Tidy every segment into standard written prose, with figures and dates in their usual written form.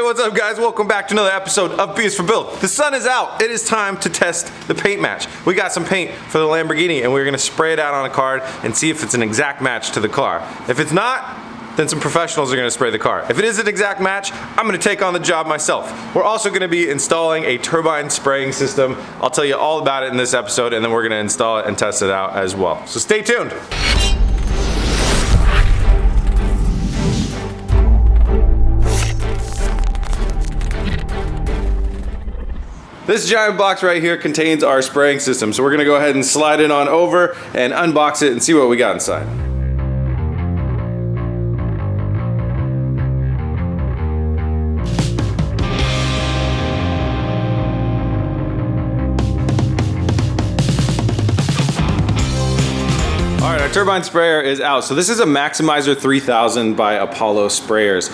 What's up guys? Welcome back to another episode of B is for Build. The sun is out. It is time to test the paint match. We got some paint for the Lamborghini and we're gonna spray it out on a card and see if it's an exact match to the car. If it's not, then some professionals are gonna spray the car. If it is an exact match, I'm gonna take on the job myself. We're also gonna be installing a turbine spraying system. I'll tell you all about it in this episode and then we're gonna install it and test it out as well. So stay tuned. This giant box right here contains our spraying system, so we're gonna go ahead and slide it on over and unbox it and see what we got inside. Alright, our turbine sprayer is out. So this is a Maxi-Miser M3000 by Apollo Sprayers.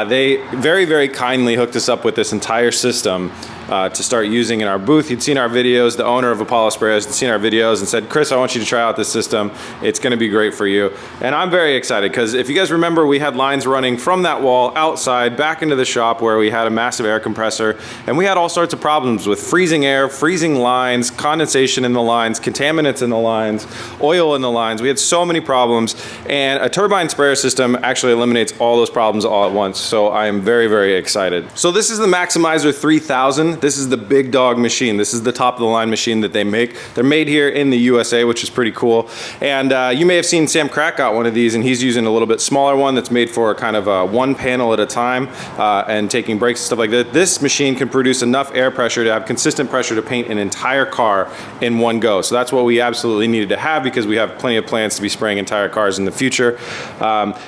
They very kindly hooked us up with this entire system to start using in our booth. You'd seen our videos, the owner of Apollo Sprayers had seen our videos and said, Chris, I want you to try out this system. It's gonna be great for you. And I'm very excited because if you guys remember, we had lines running from that wall outside back into the shop where we had a massive air compressor and we had all sorts of problems with freezing air, freezing lines, condensation in the lines, contaminants in the lines, oil in the lines. We had so many problems and a turbine sprayer system actually eliminates all those problems all at once. So I am very excited. So this is the Maxi-Miser M3000. This is the big dog machine. This is the top of the line machine that they make. They're made here in the USA, which is pretty cool. And you may have seen Sam Crack got one of these and he's using a little bit smaller one that's made for kind of one panel at a time and taking breaks and stuff like that. This machine can produce enough air pressure to have consistent pressure to paint an entire car in one go. So that's what we absolutely needed to have because we have plenty of plans to be spraying entire cars in the future.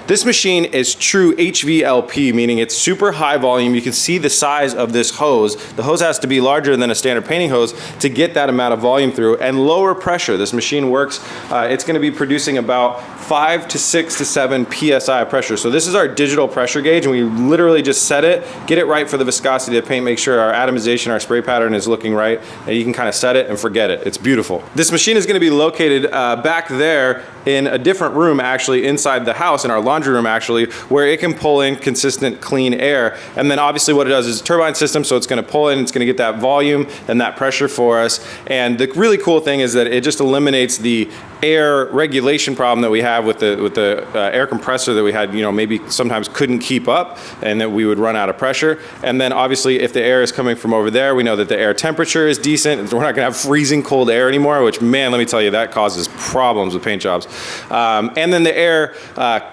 This machine is true HVLP, meaning it's super high volume. You can see the size of this hose. The hose has to be larger than a standard painting hose to get that amount of volume through, and lower pressure. This machine works, it's going to be producing about 5 to 6 to 7 psi of pressure. So this is our digital pressure gauge and we literally just set it, get it right for the viscosity of the paint, make sure our atomization, our spray pattern is looking right, and you can kind of set it and forget it. It's beautiful. This machine is going to be located back there in a different room actually inside the house, in our laundry room actually, where it can pull in consistent clean air. And then obviously what it does is a turbine system, so it's going to pull in, it's going to get that volume and that pressure for us. And the really cool thing is that it just eliminates the air regulation problem that we have with the air compressor that we had, you know, maybe sometimes couldn't keep up and that we would run out of pressure. And then obviously if the air is coming from over there, we know that the air temperature is decent. We're not gonna have freezing cold air anymore, which, man, let me tell you, that causes problems with paint jobs. And then the air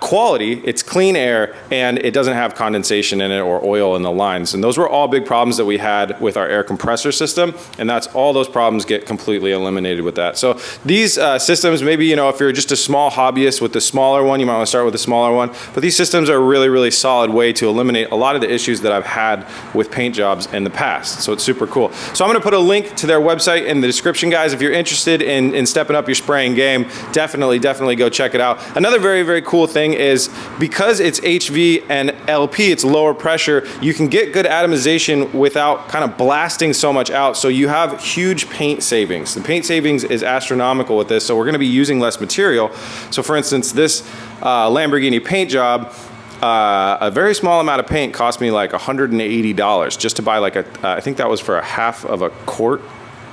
quality, it's clean air and it doesn't have condensation in it or oil in the lines. And those were all big problems that we had with our air compressor system, and that's all those problems get completely eliminated with that. So these systems, maybe, you know, if you're just a small hobbyist with the smaller one, you might want to start with the smaller one, but these systems are a really solid way to eliminate a lot of the issues that I've had with paint jobs in the past. So it's super cool. So I'm going to put a link to their website in the description, guys. If you're interested in stepping up your spraying game, definitely go check it out. Another very cool thing is because it's HV and LP, it's lower pressure, you can get good atomization without kind of blasting so much out. So you have huge paint savings. The paint savings is astronomical with this, so we're going to be using less material. So for instance, this Lamborghini paint job, a very small amount of paint cost me like $180 just to buy like I think that was for a half of a quart.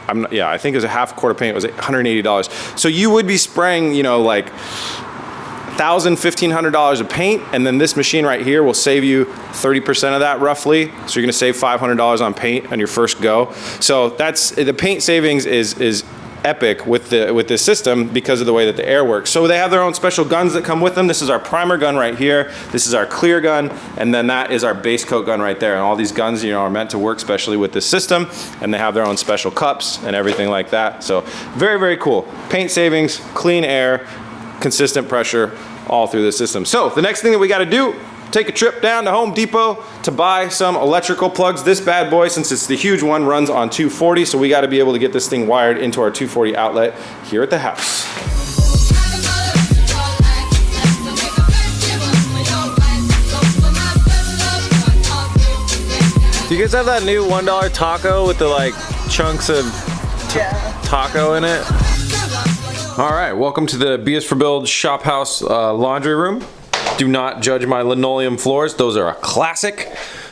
I think it was a half quart of paint. It was $180. So you would be spraying, you know, like $1,000, $1,500 of paint, and then this machine right here will save you 30% of that roughly. So you're gonna save $500 on paint on your first go. So that's, the paint savings is epic with this system because of the way that the air works. So they have their own special guns that come with them. This is our primer gun right here. This is our clear gun, and then that is our base coat gun right there. And all these guns, you know, are meant to work specially with this system, and they have their own special cups and everything like that. So very cool. Paint savings, clean air, consistent pressure all through the system. So the next thing that we got to do, take a trip down to Home Depot to buy some electrical plugs. This bad boy, since it's the huge one, runs on 240, so we got to be able to get this thing wired into our 240 outlet here at the house. Do you guys have that new $1 taco with the like chunks of taco in it? All right, welcome to the B is for Build shop house laundry room. Do not judge my linoleum floors. Those are a classic.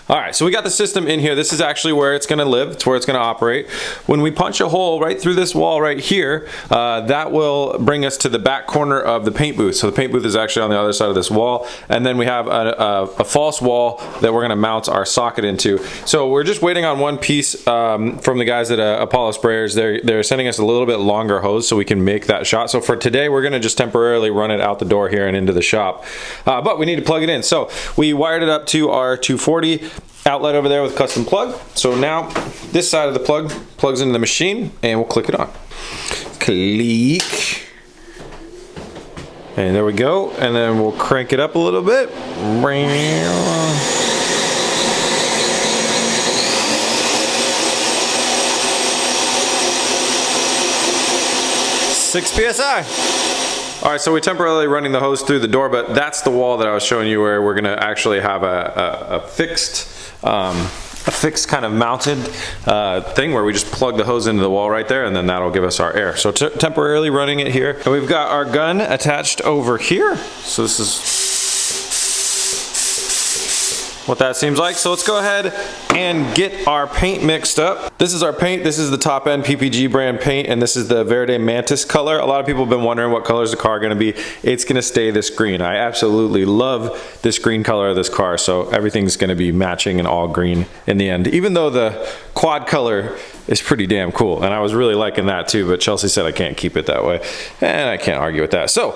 All right, so we got the system in here. This is actually where it's gonna live. It's where it's gonna operate. When we punch a hole right through this wall right here, that will bring us to the back corner of the paint booth. So the paint booth is actually on the other side of this wall. And then we have a false wall that we're gonna mount our socket into. So we're just waiting on one piece from the guys at Apollo Sprayers. They're sending us a little bit longer hose so we can make that shot. So for today, we're gonna just temporarily run it out the door here and into the shop. But we need to plug it in. So we wired it up to our 240 outlet over there with custom plug. So now this side of the plug plugs into the machine and we'll click it on. Click. And there we go. And then we'll crank it up a little bit. 6 PSI. All right, so we're temporarily running the hose through the door, but that's the wall that I was showing you where we're gonna actually have a fixed kind of mounted thing where we just plug the hose into the wall right there, and then that'll give us our air. So temporarily running it here. And we've got our gun attached over here. So this is what that seems like. So let's go ahead and get our paint mixed up. This is our paint. This is the top end PPG brand paint, and this is the Verde Mantis color. A lot of people have been wondering what color is the car gonna be. It's gonna stay this green. I absolutely love this green color of this car, so everything's gonna be matching and all green in the end, even though the quad color is pretty damn cool, and I was really liking that too, but Chelsea said I can't keep it that way, and I can't argue with that. So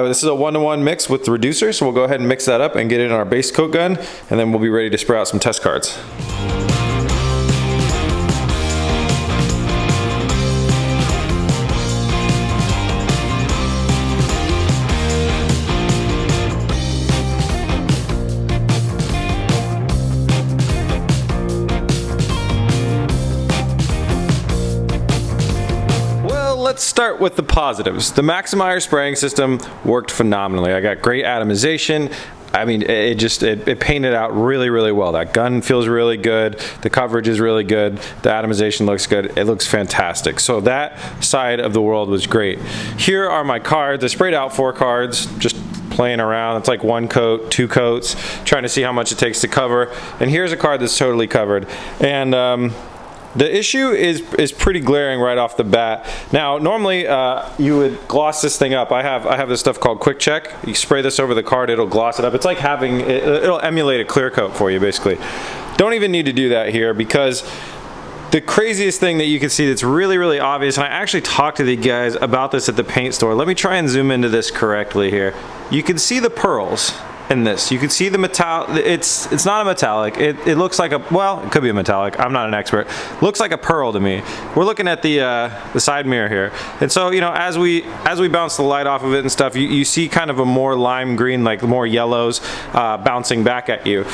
this is a 1-to-1 mix with the reducer, so we'll go ahead and mix that up and get it in our base coat gun, and then we'll be ready to spray out some test cards. Let's start with the positives. The Maxi-Miser spraying system worked phenomenally. I got great atomization. I mean, it painted out really, really well. That gun feels really good. The coverage is really good. The atomization looks good. It looks fantastic. So that side of the world was great. Here are my cards. I sprayed out 4 cards, just playing around. It's like 1 coat, 2 coats, trying to see how much it takes to cover. And here's a card that's totally covered. And the issue is pretty glaring right off the bat. Now, normally you would gloss this thing up. I have this stuff called Quick Check. You spray this over the card, it'll gloss it up. It's like having, it'll emulate a clear coat for you, basically. Don't even need to do that here, because the craziest thing that you can see that's really, really obvious, and I actually talked to the guys about this at the paint store. Let me try and zoom into this correctly here. You can see the pearls in this. You can see the metal. It's not a metallic. It looks like a, well, it could be a metallic. I'm not an expert. Looks like a pearl to me. We're looking at the side mirror here, and so, you know, as we bounce the light off of it and stuff, you see kind of a more lime green, like more yellows bouncing back at you.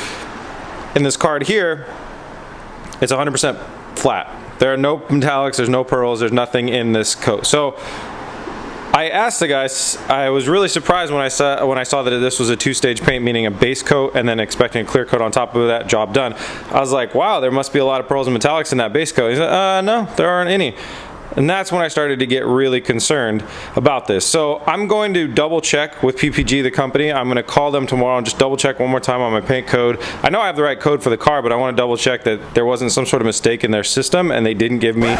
In this card here, it's 100% flat. There are no metallics. There's no pearls. There's nothing in this coat. So I asked the guys, I was really surprised when I saw that this was a 2-stage paint, meaning a base coat and then expecting a clear coat on top of that, job done. I was like, wow, there must be a lot of pearls and metallics in that base coat. He said, no, there aren't any. And that's when I started to get really concerned about this. So I'm going to double check with PPG, the company. I'm going to call them tomorrow and just double check one more time on my paint code. I know I have the right code for the car, but I want to double check that there wasn't some sort of mistake in their system and they didn't give me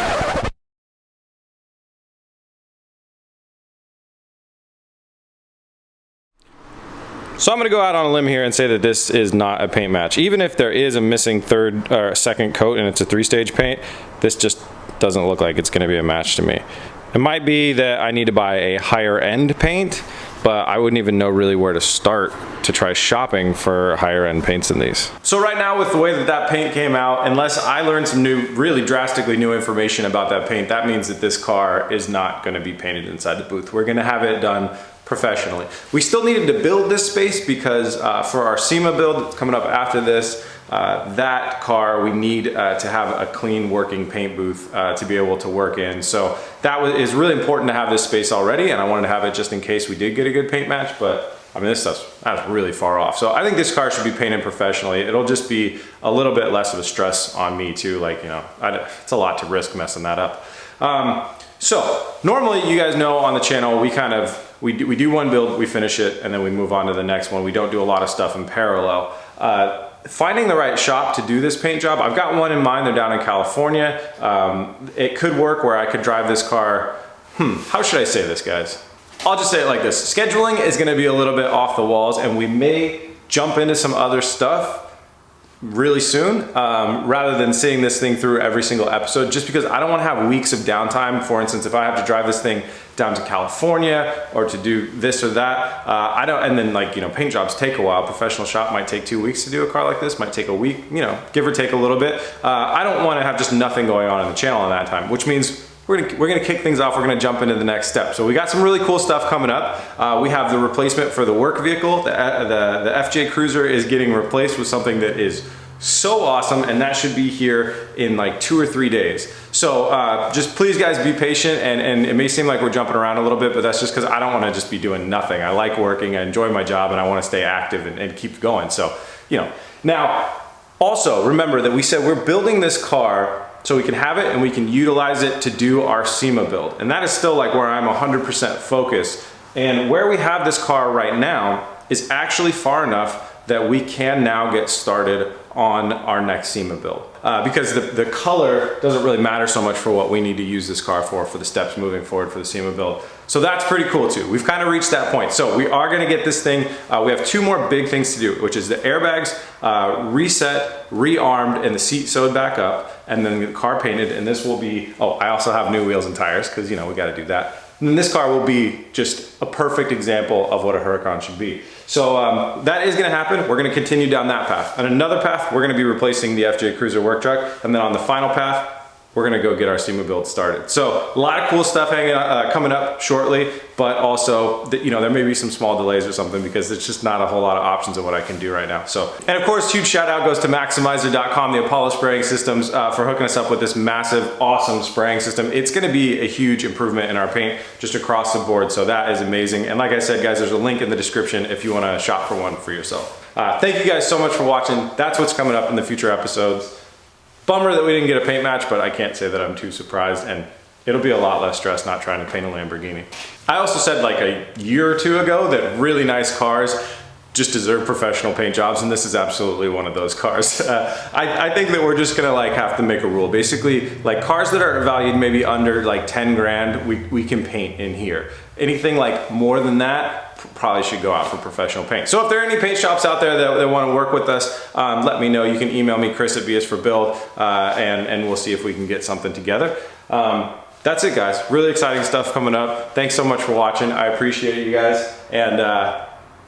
So I'm going to go out on a limb here and say that this is not a paint match. Even if there is a missing third or second coat and it's a 3-stage paint, this just doesn't look like it's going to be a match to me. It might be that I need to buy a higher end paint, but I wouldn't even know really where to start to try shopping for higher end paints than these. So right now, with the way that that paint came out, unless I learned some new, really drastically new information about that paint, that means that this car is not going to be painted inside the booth. We're going to have it done professionally. We still needed to build this space because for our SEMA build that's coming up after this, that car we need to have a clean working paint booth to be able to work in. So that is really important to have this space already, and I wanted to have it just in case we did get a good paint match, but I mean, that's really far off. So I think this car should be painted professionally. It'll just be a little bit less of a stress on me too. Like, you know, it's a lot to risk messing that up. So normally, you guys know on the channel, we do one build, we finish it, and then we move on to the next one. We don't do a lot of stuff in parallel. finding the right shop to do this paint job, I've got one in mind. They're down in California. It could work where I could drive this car. How should I say this, guys? I'll just say it like this. Scheduling is gonna be a little bit off the walls, and we may jump into some other stuff really soon, rather than seeing this thing through every single episode, just because I don't want to have weeks of downtime. For instance, if I have to drive this thing down to California or to do this or that, and then like, you know, paint jobs take a while. Professional shop might take 2 weeks to do a car like this, might take a week, you know, give or take a little bit. I don't want to have just nothing going on in the channel in that time, which means we're gonna kick things off. We're gonna jump into the next step. So we got some really cool stuff coming up. We have the replacement for the work vehicle. The FJ Cruiser is getting replaced with something that is so awesome, and that should be here in like 2 or 3 days. So just please guys be patient, and it may seem like we're jumping around a little bit, but that's just because I don't want to just be doing nothing. I like working, I enjoy my job, and I want to stay active and keep going. So, you know, now also remember that we said we're building this car so we can have it and we can utilize it to do our SEMA build. And that is still like where I'm 100% focused. And where we have this car right now is actually far enough that we can now get started on our next SEMA build. Because the color doesn't really matter so much for what we need to use this car for the steps moving forward for the SEMA build. So that's pretty cool too. We've kind of reached that point. So we are gonna get this thing, we have 2 more big things to do, which is the airbags reset, rearmed, and the seat sewed back up, and then the car painted, and this will be, oh, I also have new wheels and tires, because you know, we gotta do that. And this car will be just a perfect example of what a Huracan should be. So that is gonna happen. We're gonna continue down that path. On another path, we're gonna be replacing the FJ Cruiser work truck. And then on the final path, we're gonna go get our SEMA build started. So a lot of cool stuff coming up shortly, but also, you know, there may be some small delays or something because it's just not a whole lot of options of what I can do right now. So, and of course, huge shout out goes to Maxi-Miser.com, the Apollo spraying systems, for hooking us up with this massive, awesome spraying system. It's gonna be a huge improvement in our paint just across the board. So that is amazing. And like I said, guys, there's a link in the description if you wanna shop for one for yourself. Thank you guys so much for watching. That's what's coming up in the future episodes. Bummer that we didn't get a paint match, but I can't say that I'm too surprised, and it'll be a lot less stress not trying to paint a Lamborghini. I also said like a year or 2 ago that really nice cars just deserve professional paint jobs, and this is absolutely one of those cars. I think that we're just gonna like have to make a rule. Basically, like cars that are valued maybe under like 10 grand, we can paint in here. Anything like more than that, probably should go out for professional paint. So if there are any paint shops out there that want to work with us, let me know. You can email me, Chris@BSforBuild, and we'll see if we can get something together. That's it, guys. Really exciting stuff coming up. Thanks so much for watching. I appreciate you guys. And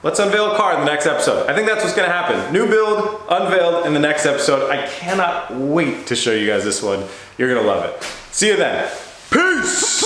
let's unveil a car in the next episode. I think that's what's gonna happen. New build, unveiled in the next episode. I cannot wait to show you guys this one. You're gonna love it. See you then. Peace!